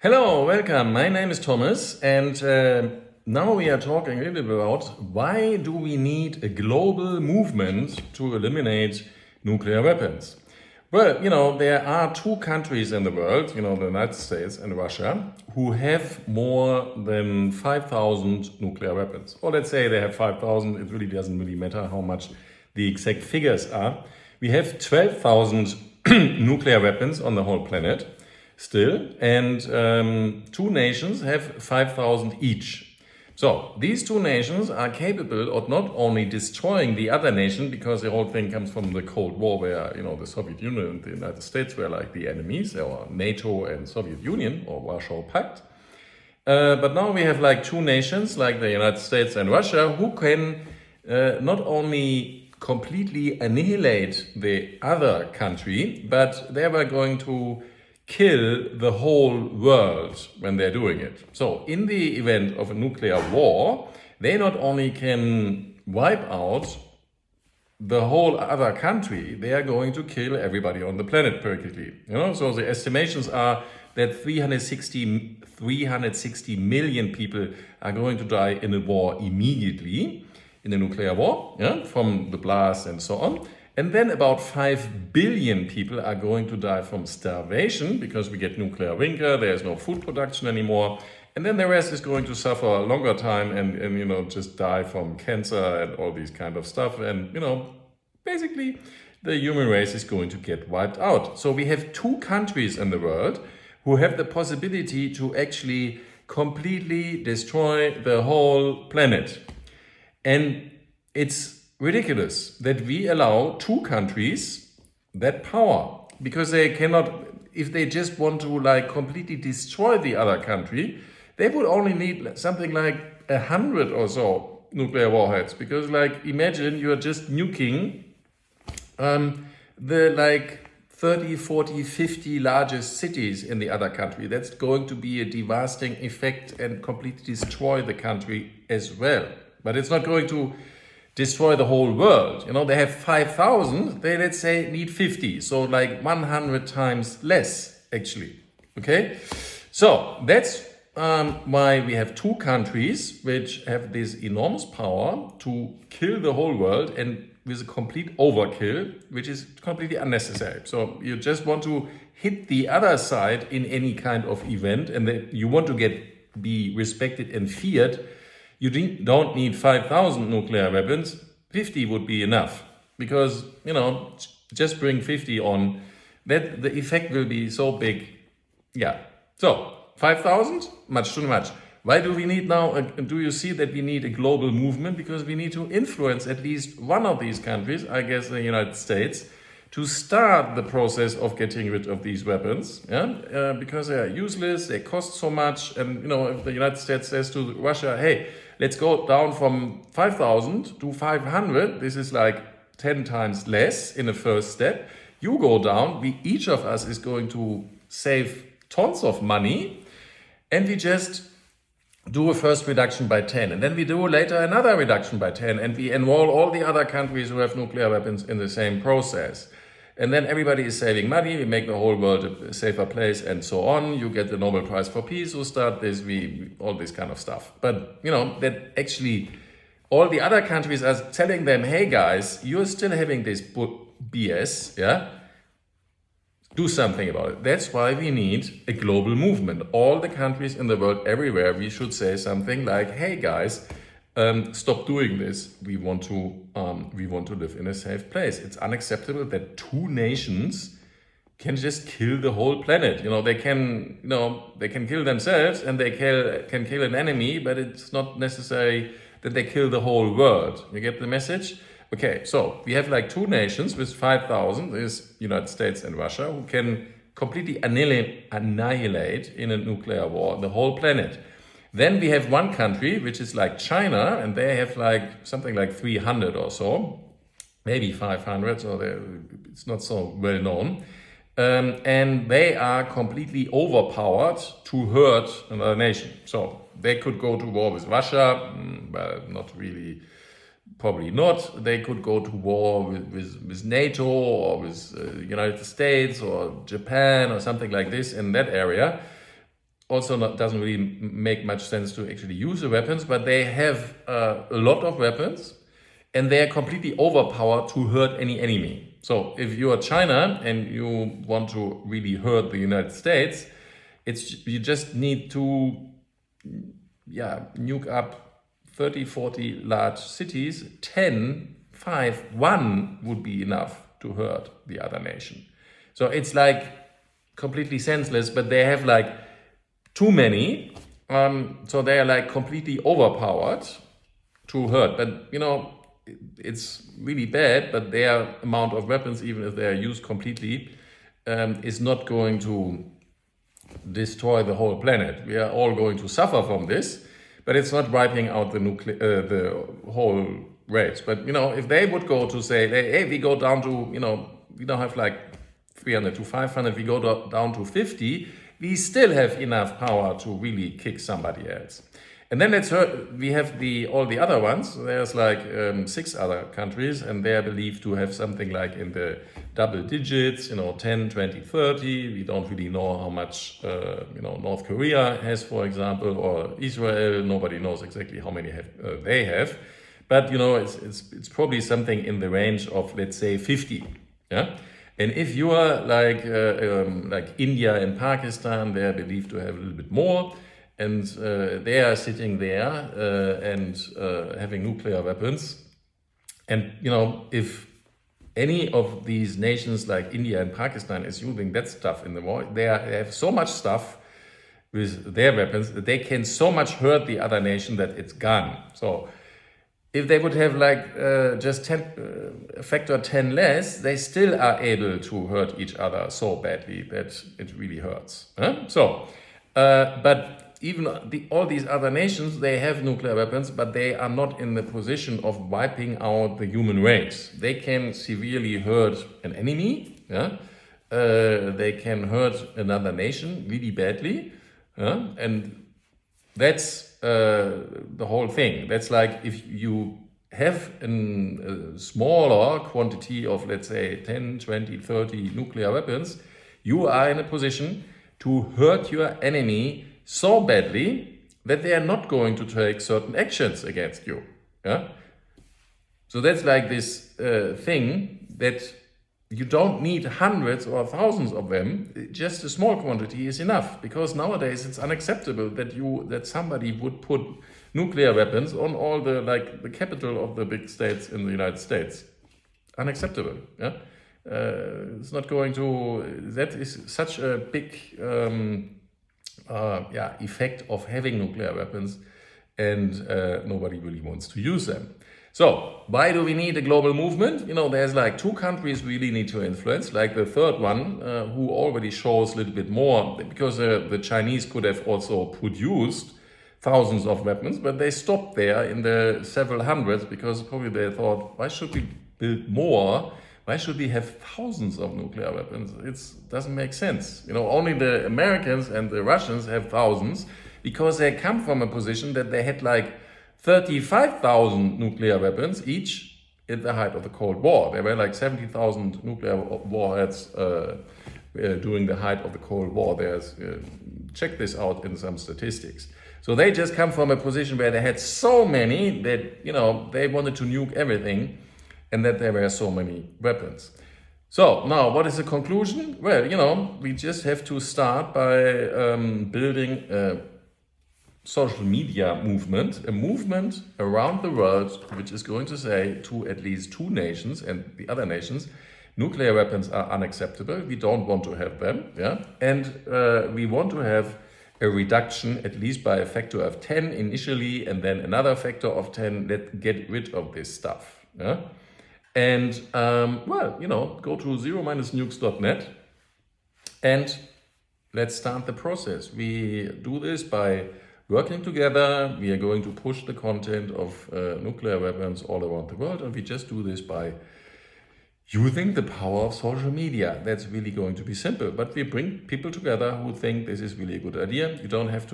Hello, welcome. My name is Thomas, and now we are talking a little bit about why do we need a global movement to eliminate nuclear weapons? Well, there are two countries in the world, the United States and Russia, who have more than 5,000 nuclear weapons. Or let's say they have 5,000, it really doesn't really matter how much the exact figures are. We have 12,000 nuclear weapons on the whole planet still, and two nations have 5,000 each. So these two nations are capable of not only destroying the other nation, because the whole thing comes from the Cold War, where the Soviet Union and the United States were like the enemies, or NATO and Soviet Union or Warsaw Pact. But now we have like two nations, like the United States and Russia, who can not only completely annihilate the other country, but they were going to kill the whole world when they're doing it. So in the event of a nuclear war, they not only can wipe out the whole other country, they are going to kill everybody on the planet practically. So the estimations are that 360 million people are going to die in a war immediately, in a nuclear war, from the blast and so on. And then about 5 billion people are going to die from starvation, because we get nuclear winter, there's no food production anymore. And then the rest is going to suffer a longer time and just die from cancer and all these kind of stuff. And, basically the human race is going to get wiped out. So we have two countries in the world who have the possibility to actually completely destroy the whole planet. And it's ridiculous that we allow two countries that power, because they cannot, if they just want to completely destroy the other country, they would only need something like 100 or so nuclear warheads, because imagine you are just nuking the 30, 40, 50 largest cities in the other country. That's going to be a devastating effect and completely destroy the country as well. But it's not going to destroy the whole world. They have 5,000, they, let's say, need 50. So 100 times less, actually. Okay? So that's why we have two countries which have this enormous power to kill the whole world, and with a complete overkill, which is completely unnecessary. So you just want to hit the other side in any kind of event, and that you want to be respected and feared. You don't need 5,000 nuclear weapons. 50 would be enough, because, just bring 50 on, that the effect will be so big. Yeah. So 5,000, much too much. Why do we need now, do you see that we need a global movement? Because we need to influence at least one of these countries, I guess the United States, to start the process of getting rid of these weapons, because they are useless, they cost so much. And, if the United States says to Russia, hey, let's go down from 5,000 to 500, this is 10 times less in the first step. You go down, each of us is going to save tons of money, and we just do a first reduction by 10. And then we do later another reduction by 10, and we enroll all the other countries who have nuclear weapons in the same process. And then everybody is saving money, we make the whole world a safer place, and so on. You get the Nobel Prize for Peace, who start this, all this kind of stuff. But, that actually all the other countries are telling them, hey guys, you're still having this BS, do something about it. That's why we need a global movement. All the countries in the world, everywhere, we should say something like, hey guys, stop doing this. We want to live in a safe place. It's unacceptable that two nations can just kill the whole planet. They can kill themselves, and they can kill an enemy, but it's not necessary that they kill the whole world. You get the message? Okay, so we have two nations with 5,000, there's United States and Russia, who can completely annihilate in a nuclear war the whole planet. Then we have one country, which is like China, and they have something like 300 or so, maybe 500, so it's not so well known. And they are completely overpowered to hurt another nation. So they could go to war with Russia, well, not really, probably not. They could go to war with NATO or with United States or Japan or something like this in that area. also doesn't really make much sense to actually use the weapons, but they have a lot of weapons and they are completely overpowered to hurt any enemy. So if you are China and you want to really hurt the United States, you just need to nuke up 30, 40 large cities. 10, 5, 1 would be enough to hurt the other nation. So it's like completely senseless, but they have like too many, so they are like completely overpowered to hurt. But it's really bad, but their amount of weapons, even if they are used completely, is not going to destroy the whole planet. We are all going to suffer from this, but it's not wiping out the whole race. But if they would go to say, hey, we go down to, we don't have like 300 to 500, we go down to 50, we still have enough power to really kick somebody else. And then we have all the other ones. There's like 6 other countries, and they are believed to have something like in the double digits, 10, 20, 30. We don't really know how much, North Korea has, for example, or Israel. Nobody knows exactly how many they have. But, it's probably something in the range of, let's say, 50. Yeah. And if you are like India and Pakistan, they are believed to have a little bit more. And they are sitting there and having nuclear weapons. And, if any of these nations like India and Pakistan is using that stuff in the war, they have so much stuff with their weapons that they can so much hurt the other nation that it's gone. So if they would have like just factor 10 less, they still are able to hurt each other so badly that it really hurts. Huh? But even all these other nations, they have nuclear weapons, but they are not in the position of wiping out the human race. They can severely hurt an enemy. Yeah? They can hurt another nation really badly. And that's the whole thing. That's like if you have a smaller quantity of, let's say, 10, 20, 30 nuclear weapons, you are in a position to hurt your enemy so badly that they are not going to take certain actions against you. Yeah? So that's like this thing that you don't need hundreds or thousands of them. Just a small quantity is enough, because nowadays it's unacceptable that somebody would put nuclear weapons on all the capital of the big states in the United States. Unacceptable. Yeah? It's not going to. That is such a big effect of having nuclear weapons, and nobody really wants to use them. So why do we need a global movement? There's like 2 countries really need to influence, like the third one who already shows a little bit more, because the Chinese could have also produced thousands of weapons, but they stopped there in the several hundreds, because probably they thought, why should we build more? Why should we have thousands of nuclear weapons? It doesn't make sense. Only the Americans and the Russians have thousands, because they come from a position that they had like 35,000 nuclear weapons each at the height of the Cold War. There were like 70,000 nuclear warheads during the height of the Cold War. Check this out in some statistics. So they just come from a position where they had so many that, they wanted to nuke everything, and that there were so many weapons. So now, what is the conclusion? Well, we just have to start by building a social media movement, a movement around the world, which is going to say to at least 2 nations and the other nations, nuclear weapons are unacceptable. We don't want to have them. Yeah? And we want to have a reduction, at least by a factor of 10 initially, and then another factor of 10. Let's get rid of this stuff. Yeah? And, go to zero-nukes.net and let's start the process. We do this by working together. We are going to push the content of nuclear weapons all around the world, and we just do this by using the power of social media. That's really going to be simple, but we bring people together who think this is really a good idea. You don't have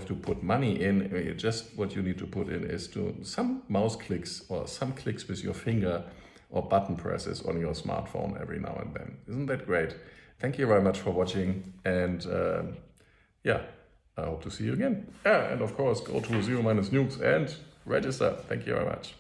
to put money in. Just what you need to put in is some mouse clicks or some clicks with your finger or button presses on your smartphone every now and then. Isn't that great? Thank you very much for watching, and yeah, I hope to see you again. Yeah, and of course, go to Zero Minus Nukes and register. Thank you very much.